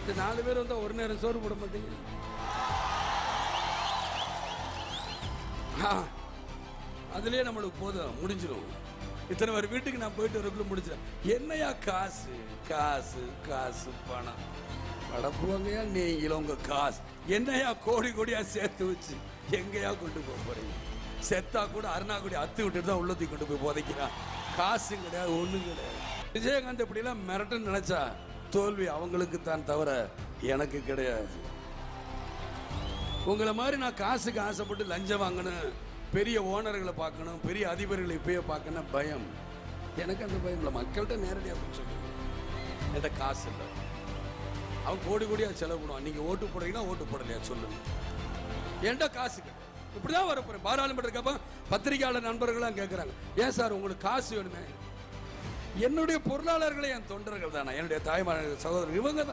இந்த 4 பேர் வந்தா ஒரு நேரம் சோறு போட மாட்டீங்க. அதுலயே நம்மளுக்கு போதும், முடிஞ்சிடும். இத்தனை பேர் வீட்டுக்கு நான் போயிட்டு வரக்குள்ள முடிச்சேன். என்னையா காசு காசு காசு பணம் படப்புவாங்கயா நீங்களும் உங்க காசு என்னையா கோடி கோடியா சேர்த்து வச்சு எங்கேயா கொண்டு போக போறீங்க? செத்தா கூட அருணாக்குடி அத்து விட்டுட்டு தான் உள்ளத்துக்கு கொண்டு போய் புதைக்கிறான். காசு கிடையாது, ஒண்ணும் கிடையாது. விஜயகாந்த் இப்படிலாம் மிரட்டுன்னு நினைச்சா தோல்வி அவங்களுக்கு தான் தவிர எனக்கு கிடையாது. உங்களை மாதிரி நான் காசுக்கு ஆசைப்பட்டு லஞ்சம் வாங்கணும், பெரிய ஓனர்களை பார்க்கணும், பெரிய அதிபர்களை இப்பயே பார்க்கணும் பயம். எனக்கு அந்த பயம் இல்லை. மக்கள்கிட்ட நேரடியாக சொல்லுங்க, என்கிட்ட காசு இல்லை. அவன் கோடி கோடியாக செலவு பண்ணுவான். நீங்கள் ஓட்டு போடுறீங்கன்னா ஓட்டு போடலையா சொல்லுங்க. என்கிட்ட காசு கிடையாது. இப்படிதான் வரப்போறேன். பாராளுமன்றத்துக்கு பத்திரிகையாளர் நண்பர்களாம் கேட்குறாங்க, ஏன் சார் உங்களுக்கு காசு வேணுமே? என்னுடைய பொருளாளர்களே என் தொண்டர்கள் தானே, என்னுடைய தாய்மார் சகோதரர் இவங்க தான்.